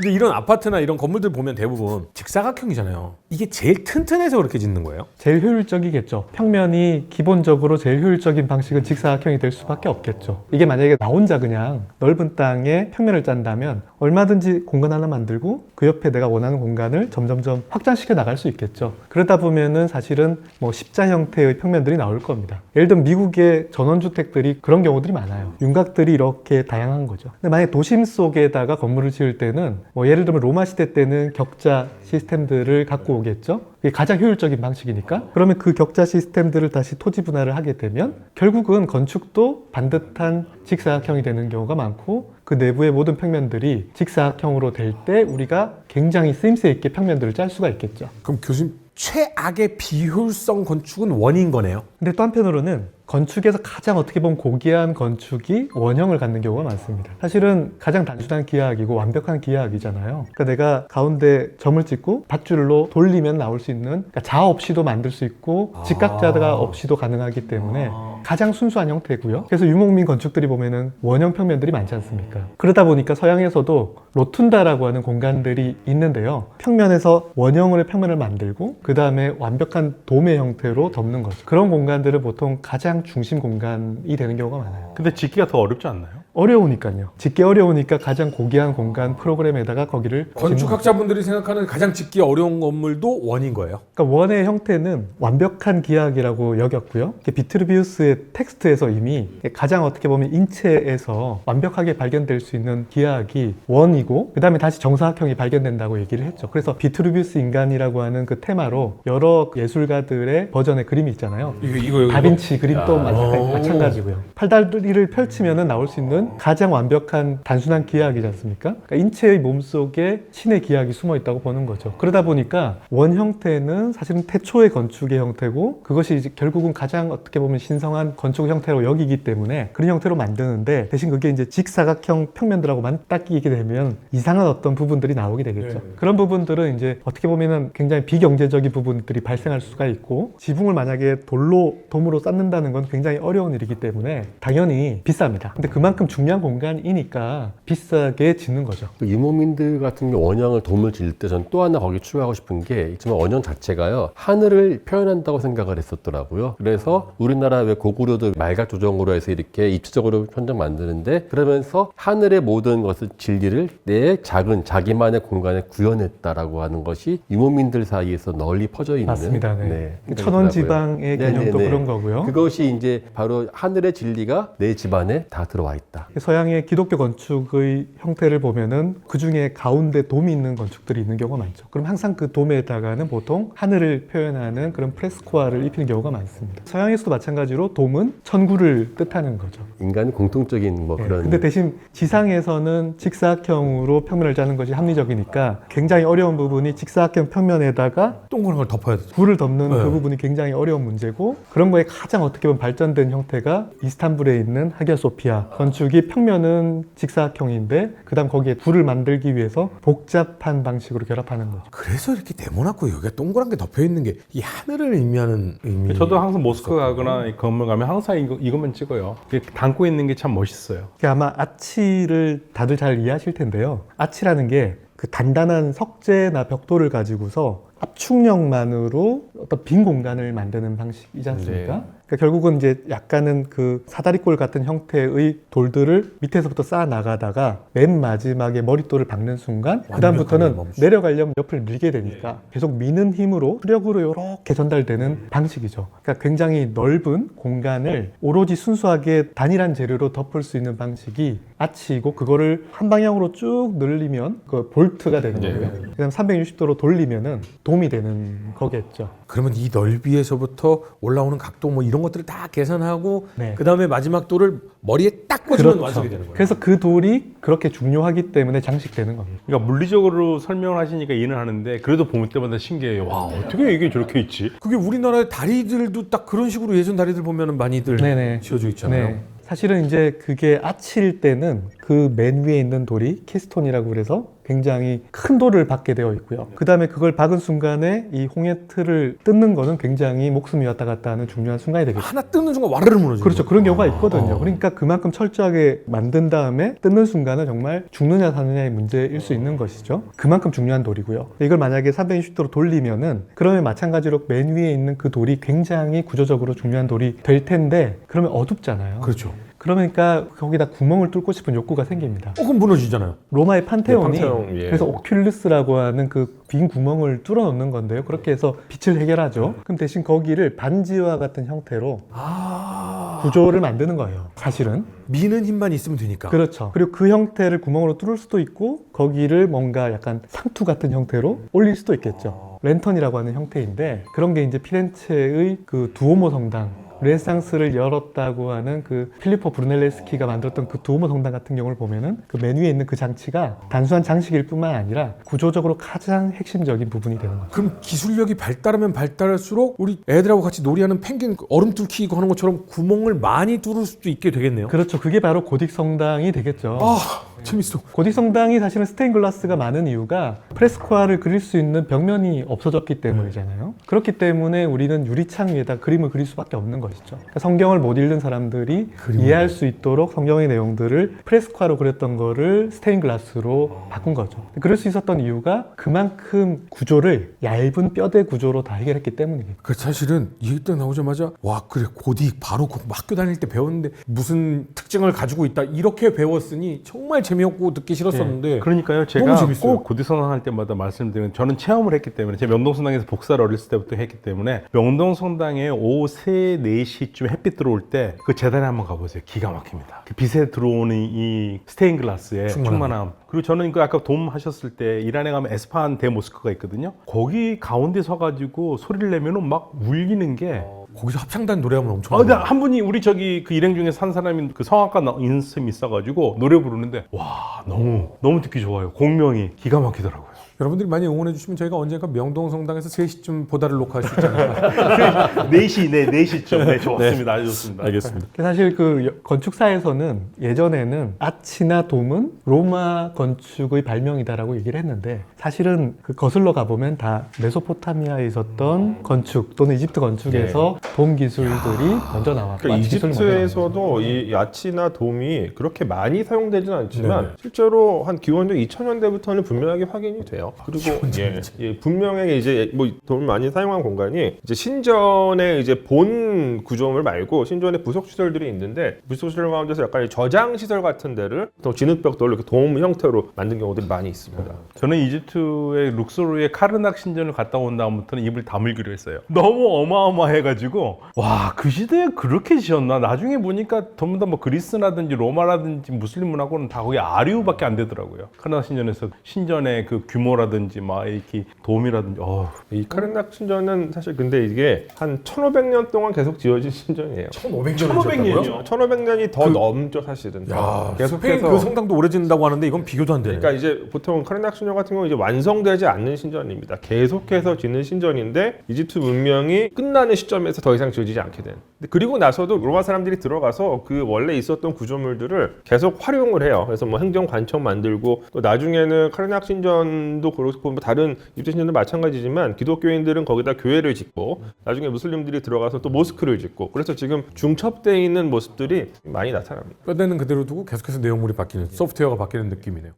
근데 이런 아파트나 이런 건물들 보면 대부분 직사각형이잖아요. 이게 제일 튼튼해서 그렇게 짓는 거예요? 제일 효율적이겠죠. 평면이 기본적으로 제일 효율적인 방식은 직사각형이 될 수밖에 없겠죠. 이게 만약에 나 혼자 그냥 넓은 땅에 평면을 짠다면 얼마든지 공간 하나 만들고 그 옆에 내가 원하는 공간을 점점점 확장시켜 나갈 수 있겠죠. 그러다 보면은 사실은 뭐 십자 형태의 평면들이 나올 겁니다. 예를 들면 미국의 전원주택들이 그런 경우들이 많아요. 윤곽들이 이렇게 다양한 거죠. 근데 만약에 도심 속에다가 건물을 지을 때는 뭐 예를 들면 로마 시대 때는 격자 시스템들을 갖고 오겠죠. 이게 가장 효율적인 방식이니까. 그러면 그 격자 시스템들을 다시 토지 분할을 하게 되면 결국은 건축도 반듯한 직사각형이 되는 경우가 많고 그 내부의 모든 평면들이 직사각형으로 될 때 우리가 굉장히 쓰임새 있게 평면들을 짤 수가 있겠죠. 그럼 교수님, 최악의 비효율성 건축은 원인 거네요? 근데 또 한편으로는 건축에서 가장 어떻게 보면 고귀한 건축이 원형을 갖는 경우가 많습니다. 사실은 가장 단순한 기하학이고 완벽한 기하학이잖아요. 그러니까 내가 가운데 점을 찍고 밧줄로 돌리면 나올 수 있는, 그러니까 자 없이도 만들 수 있고 직각자가 없이도 가능하기 때문에 가장 순수한 형태고요. 그래서 유목민 건축들이 보면은 원형 평면들이 많지 않습니까? 그러다 보니까 서양에서도 로툰다라고 하는 공간들이 있는데요. 평면에서 원형의 평면을 만들고 그 다음에 완벽한 도매 형태로 덮는 거죠. 그런 공간들을 보통 가장 중심 공간이 되는 경우가 많아요. 근데 짓기가 더 어렵지 않나요? 어려우니까요. 짓기 어려우니까 가장 고귀한 공간 프로그램에다가 거기를 건축학자분들이 생각하는 가장 짓기 어려운 건물도 원인 거예요? 그러니까 원의 형태는 완벽한 기하학이라고 여겼고요. 비트루비우스의 텍스트에서 이미 가장 어떻게 보면 인체에서 완벽하게 발견될 수 있는 기하학이 원이고 그 다음에 다시 정사각형이 발견된다고 얘기를 했죠. 그래서 비트루비우스 인간이라고 하는 그 테마로 여러 예술가들의 버전의 그림이 있잖아요. 이거 다빈치 그림도 마찬가지고요. 팔다리를 펼치면 나올 수 있는 가장 완벽한 단순한 기하학이지 않습니까? 그러니까 인체의 몸속에 신의 기하학이 숨어 있다고 보는 거죠. 그러다 보니까 원 형태는 사실은 태초의 건축의 형태고 그것이 이제 결국은 가장 어떻게 보면 신성한 건축 형태로 여기기 때문에 그런 형태로 만드는데 대신 그게 이제 직사각형 평면들하고 맞닿게 되면 이상한 어떤 부분들이 나오게 되겠죠. 그런 부분들은 이제 어떻게 보면은 굉장히 비경제적인 부분들이 발생할 수가 있고 지붕을 만약에 돔으로 쌓는다는 건 굉장히 어려운 일이기 때문에 당연히 비쌉니다. 근데 그만큼 중요한 공간이니까 비싸게 짓는 거죠. 유목민들 같은 경우 원형을 돔을 지을 때 전 또 하나 거기 추가하고 싶은 게 있지만 원형 자체가요 하늘을 표현한다고 생각을 했었더라고요. 그래서 우리나라 왜 고구려도 말각 조정으로 해서 이렇게 입체적으로 현장 만드는데 그러면서 하늘의 모든 것을 진리를 내 작은 자기만의 공간에 구현했다라고 하는 것이 유목민들 사이에서 널리 퍼져 있는 맞습니다. 네, 천원지방의 개념도 그런 거고요. 그것이 이제 바로 하늘의 진리가 내 집안에 다 들어와 있다. 서양의 기독교 건축의 형태를 보면은 그 중에 가운데 돔이 있는 건축들이 있는 경우가 많죠. 그럼 항상 그 돔에다가는 보통 하늘을 표현하는 그런 프레스코아를 입히는 경우가 많습니다. 서양에서도 마찬가지로 돔은 천구를 뜻하는 거죠. 인간의 공통적인 뭐 그런. 근데 대신 지상에서는 직사각형으로 평면을 짜는 것이 합리적이니까 굉장히 어려운 부분이 직사각형 평면에다가 동그란 걸 덮어야 돼. 굴을 덮는 그 부분이 굉장히 어려운 문제고 그런 거에 가장 어떻게 보면 발전된 형태가 이스탄불에 있는 하기야 소피아 건축이 평면은 직사각형인데 그 다음 거기에 굴을 만들기 위해서 복잡한 방식으로 결합하는 거죠. 그래서 이렇게 네모나고 여기가 동그란 게 덮여 있는 게 이 하늘을 의미하는 의미. 저도 항상 모스크 가거나 이 건물 가면 항상 이것만 찍어요. 이게 담고 있는 게 참 멋있어요. 아마 아치를 다들 잘 이해하실 텐데요. 아치라는 게 그 단단한 석재나 벽돌을 가지고서 압축력만으로 어떤 빈 공간을 만드는 방식이지 않습니까? 네. 그러니까 결국은 이제 약간은 그 사다리꼴 같은 형태의 돌들을 밑에서부터 쌓아 나가다가 맨 마지막에 머릿돌을 박는 순간 그 다음부터는 내려가려면 옆을 밀게 되니까 계속 미는 힘으로 수력으로 이렇게 전달되는 방식이죠. 그러니까 굉장히 넓은 공간을 오로지 순수하게 단일한 재료로 덮을 수 있는 방식이 아치이고 그거를 한 방향으로 쭉 늘리면 그 볼트가 되는 거고요. 그다음 360도로 돌리면은 돔이 되는 거겠죠. 그러면 이 넓이에서부터 올라오는 각도 뭐 이런 것들을 다 계산하고 네. 그 다음에 마지막 돌을 머리에 딱 꽂으면 완성이 되는 거예요. 그래서 그 돌이 그렇게 중요하기 때문에 장식되는 겁니다. 그러니까 물리적으로 설명을 하시니까 이해는 하는데 그래도 볼 때마다 신기해요. 와 어떻게 이게 저렇게 있지? 그게 우리나라의 다리들도 딱 그런 식으로 예전 다리들 보면은 많이들 네네. 지어져 있잖아요. 네. 사실은 이제 그게 아치일 때는 그 맨 위에 있는 돌이 키스톤이라고 그래서 굉장히 큰 돌을 박게 되어 있고요. 그 다음에 그걸 박은 순간에 이 홍해틀을 뜯는 거는 굉장히 목숨이 왔다 갔다 하는 중요한 순간이 되겠죠. 하나 뜯는 순간 와르르 무너지는 그렇죠. 거예요. 그런 경우가 있거든요. 그러니까 그만큼 철저하게 만든 다음에 뜯는 순간은 정말 죽느냐 사느냐의 문제일 수 있는 것이죠. 그만큼 중요한 돌이고요. 이걸 만약에 360도로 돌리면은 그러면 마찬가지로 맨 위에 있는 그 돌이 굉장히 구조적으로 중요한 돌이 될 텐데 그러면 어둡잖아요. 그렇죠. 그러니까 거기다 구멍을 뚫고 싶은 욕구가 생깁니다. 그럼 무너지잖아요. 로마의 판테온이 네, 판테온, 예. 그래서 오큘루스라고 하는 그 빈 구멍을 뚫어 놓는 건데요. 그렇게 해서 빛을 해결하죠. 그럼 대신 거기를 반지와 같은 형태로 구조를 만드는 거예요. 사실은. 미는 힘만 있으면 되니까. 그렇죠. 그리고 그 형태를 구멍으로 뚫을 수도 있고 거기를 뭔가 약간 상투 같은 형태로 올릴 수도 있겠죠. 랜턴이라고 하는 형태인데 그런 게 이제 피렌체의 그 두오모 성당 르네상스를 열었다고 하는 그 필리포 브루넬레스키가 만들었던 그 두오모 성당 같은 경우를 보면은 그 맨 위에 있는 그 장치가 단순한 장식일 뿐만 아니라 구조적으로 가장 핵심적인 부분이 되는 거죠. 그럼 기술력이 발달하면 발달할수록 우리 애들하고 같이 놀이하는 펭귄 얼음 뚫기 이거 하는 것처럼 구멍을 많이 뚫을 수도 있게 되겠네요. 그렇죠. 그게 바로 고딕 성당이 되겠죠. 재밌어. 고딕 성당이 사실은 스테인글라스가 많은 이유가 프레스코아를 그릴 수 있는 벽면이 없어졌기 때문이잖아요. 그렇기 때문에 우리는 유리창 위에다 그림을 그릴 수밖에 없는 것이죠. 그러니까 성경을 못 읽는 사람들이 이해할 수 있도록 성경의 내용들을 프레스코아로 그렸던 거를 스테인글라스로 바꾼 거죠. 그럴 수 있었던 이유가 그만큼 구조를 얇은 뼈대 구조로 다 해결했기 때문이겠죠. 그 사실은 이 딱 나오자마자 와 그래 고딕 바로 학교 다닐 때 배웠는데 무슨 특징을 가지고 있다 이렇게 배웠으니 정말 재미없고 듣기 싫었었는데 그러니까요. 너무 제가 재밌어요. 꼭 고딕성당 할 때마다 말씀드리는 저는 체험을 했기 때문에 제가 명동성당에서 복사를 어렸을 때부터 했기 때문에 명동성당에 오후 3, 4시쯤 햇빛 들어올 때 그 재단에 한번 가보세요. 기가 막힙니다. 그 빛에 들어오는 이 스테인글라스의 충만함. 그리고 저는 그 아까 돔 하셨을 때 이란에 가면 에스파한 데 모스크가 있거든요. 거기 가운데 서가지고 소리를 내면은 막 울리는 게 거기서 합창단 노래하면 엄청 근데 한 분이 우리 저기 그 일행 중에 산 사람이 그 성악가 인스이 있어가지고 노래 부르는데 와 너무 듣기 좋아요. 공명이 기가 막히더라고요. 여러분들이 많이 응원해 주시면 저희가 언젠가 명동성당에서 3시쯤 보다를 녹화할 수 있잖아요. 4시쯤. 네, 좋습니다. 아주 좋습니다. 알겠습니다. 사실 그 건축사에서는 예전에는 아치나 돔은 로마 건축의 발명이다라고 얘기를 했는데 사실은 그 거슬러 가보면 다 메소포타미아에 있었던 건축 또는 이집트 건축에서 돔 기술들이 먼저 나왔고 그러니까 아치 기술이 먼저 이집트에서도 이 야치나 돔이 그렇게 많이 사용되지는 않지만 실제로 한 기원전 2000년대부터는 분명하게 확인이 돼요. 그리고 분명하게 이제 뭐 돔을 많이 사용한 공간이 이제 신전의 이제 본 구조물 말고 신전의 부속 시설들이 있는데 부속 시설 가운데서 약간 저장 시설 같은 데를 또 진흙벽돌로 이렇게 돔 형태로 만든 경우들이 많이 있습니다. 저는 이집트의 룩소르의 카르낙 신전을 갔다 온 다음부터는 입을 다물기로 했어요. 너무 어마어마해가지고 와 그 시대에 그렇게 지었나? 나중에 보니까 전부 다 뭐 그리스라든지 로마라든지 무슬림 문화권은 다 거의 아리우밖에 안 되더라고요. 카르낙 신전에서 신전의 그 규모라든지 막 이렇게 돔이라든지 이 카르낙 신전은 사실 근데 이게 한 1500년 동안 계속 지어진 신전이에요. 1500년이요? 1500년이 더 넘죠 사실은. 야, 계속해서 스페인 그 성당도 오래 짓는다고 하는데 이건 비교도 안 되네. 그러니까 이제 보통 카르낙 신전 같은 경우 이제 완성되지 않는 신전입니다. 계속해서 짓는 신전인데 이집트 문명이 끝나는 시점에서 더 이상 지어지지 않게 된. 그리고 나서도 로마 사람들이 들어가서 그 원래 있었던 구조물들을 계속 활용을 해요. 그래서 뭐 행정관청 만들고 또 나중에는 카르낙 신전도 그렇고 뭐 다른 이집트 신전도 마찬가지지만 기독교인들은 거기다 교회를 짓고 나중에 무슬림들이 들어가서 또 모스크를 짓고 그래서 지금 중첩되어 있는 모습들이 많이 나타납니다. 뼈대는 그대로 두고 계속해서 내용물이 바뀌는 소프트웨어가 바뀌는 느낌이네요.